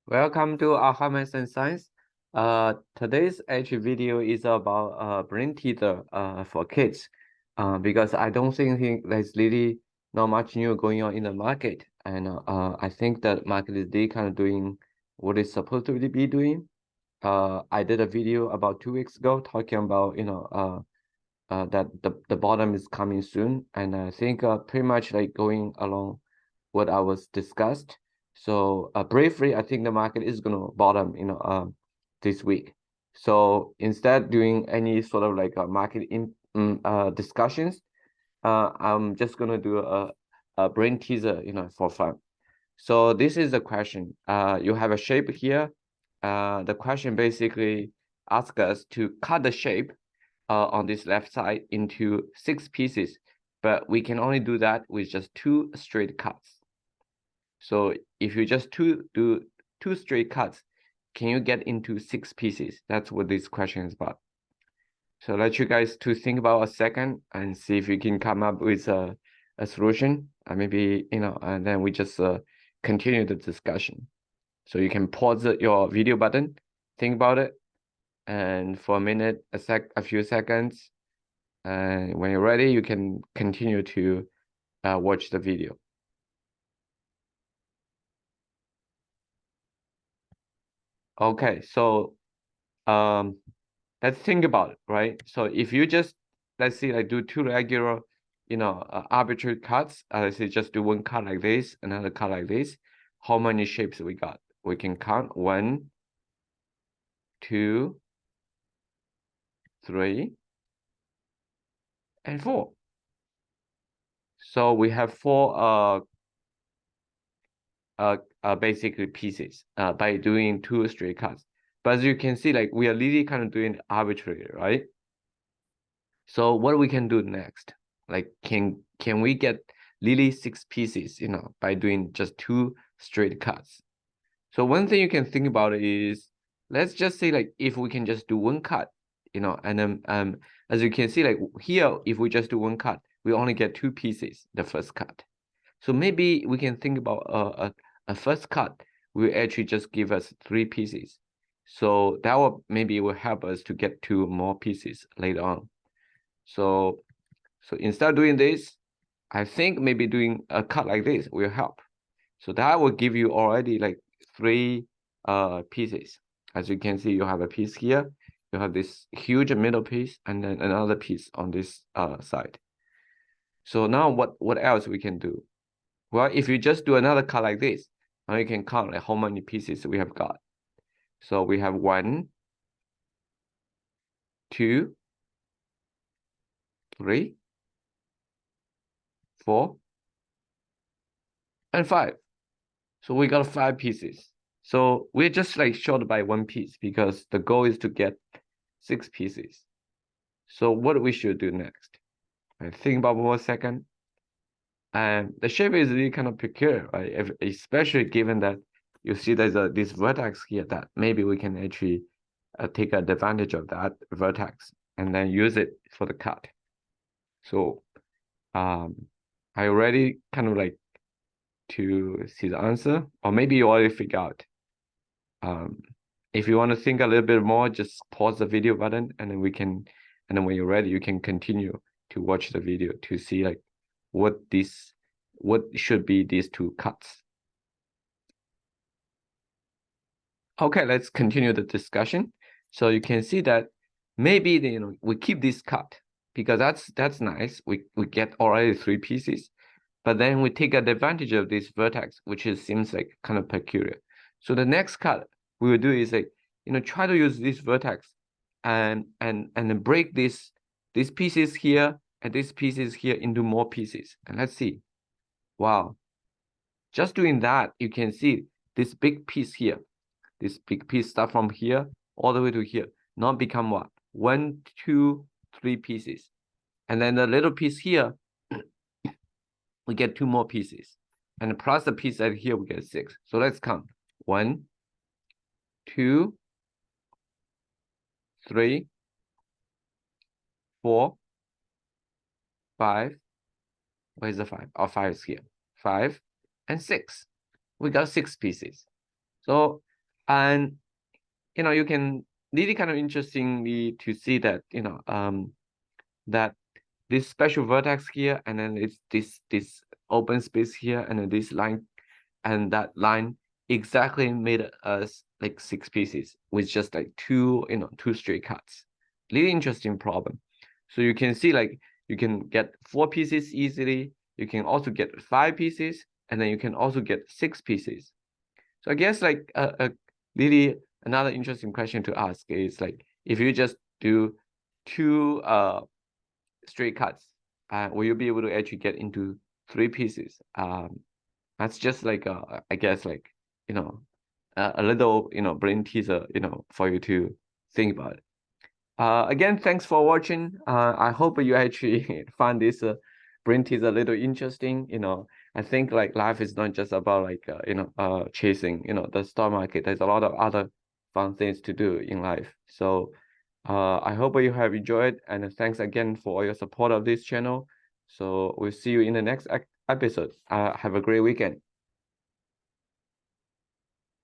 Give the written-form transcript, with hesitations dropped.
Welcome to Aha Math and Science. Today's actually video is about brain teaser for kids. Because I don't think there's really not much new going on in the market, and I think that market is really kind of doing what it's supposed to be doing. I did a video about 2 weeks ago talking about that the bottom is coming soon, and I think pretty much like going along what I was discussed. So briefly, I think the market is gonna bottom, this week. So instead doing any sort of like market discussions, I'm just gonna do a brain teaser, for fun. So this is the question. You have a shape here. The question basically asks us to cut the shape on this left side into 6 pieces, but we can only do that with just 2 straight cuts. So if you just do 2 straight cuts, can you get into 6 pieces? That's what this question is about. So let you guys to think about a second and see if you can come up with a solution. Maybe, and then we just continue the discussion. So you can pause your video button, think about it, and for a minute, a few seconds, and when you're ready, you can continue to watch the video. Okay, so let's think about it, right? So if you just, let's say, like do 2 regular, arbitrary cuts, let's say just do 1 cut like this, another cut like this, how many shapes we got? We can count 1, 2, 3, and 4. So we have 4 basically pieces by doing 2 straight cuts. But as you can see, like we are really kind of doing arbitrary, right? So what we can do next? Like can we get really 6 pieces, by doing just 2 straight cuts? So one thing you can think about is, let's just say like if we can just do 1 cut, and then as you can see, like here, if we just do 1 cut, we only get 2 pieces the first cut. So maybe we can think about a first cut will actually just give us 3 pieces. So that will help us to get 2 more pieces later on. So instead of doing this, I think maybe doing a cut like this will help. So that will give you already like 3 pieces. As you can see, you have a piece here, you have this huge middle piece, and then another piece on this side. So now what else we can do? Well, if you just do another cut like this, now you can count like how many pieces we have got. So we have 1, 2, 3, 4, and 5. So we got 5 pieces. So we're just like short by 1 piece because the goal is to get 6 pieces. So what we should do next? Think about 1 second. And the shape is really kind of peculiar, right? Especially given that you see there's this vertex here that maybe we can actually take advantage of that vertex and then use it for the cut. So I already kind of like to see the answer, or maybe you already figure out. If you want to think a little bit more, just pause the video button, and then when you're ready, you can continue to watch the video to see like what should be these 2 cuts. Okay, let's continue the discussion. So you can see that maybe we keep this cut because that's nice. We get already 3 pieces, but then we take advantage of this vertex, which seems like kind of peculiar. So the next cut we will do is like try to use this vertex and then break these pieces here and these pieces here into more pieces. And let's see. Wow. Just doing that, you can see this big piece here. This big piece start from here all the way to here. Now become what? 1, 2, 3 pieces. And then the little piece here, we get 2 more pieces. And plus the piece right here, we get 6. So let's count. 1, 2, 3, 4, 5. Where's the 5? Oh, 5 is here. 5 and 6. We got 6 pieces. So And you can really kind of interestingly to see that that this special vertex here, and then it's this open space here, and then this line and that line exactly made us like 6 pieces with just like two straight cuts. Really interesting problem. So you can see like you can get 4 pieces easily. You can also get 5 pieces, and then you can also get 6 pieces. So I guess like really another interesting question to ask is like, if you just do 2 straight cuts, will you be able to actually get into 3 pieces? That's just like I guess like a little brain teaser for you to think about it. Again, thanks for watching. I hope you actually find this brain teaser a little interesting. I think like life is not just about like chasing the stock market. There's a lot of other fun things to do in life. So I hope you have enjoyed, and thanks again for all your support of this channel. So we'll see you in the next episode. Have a great weekend.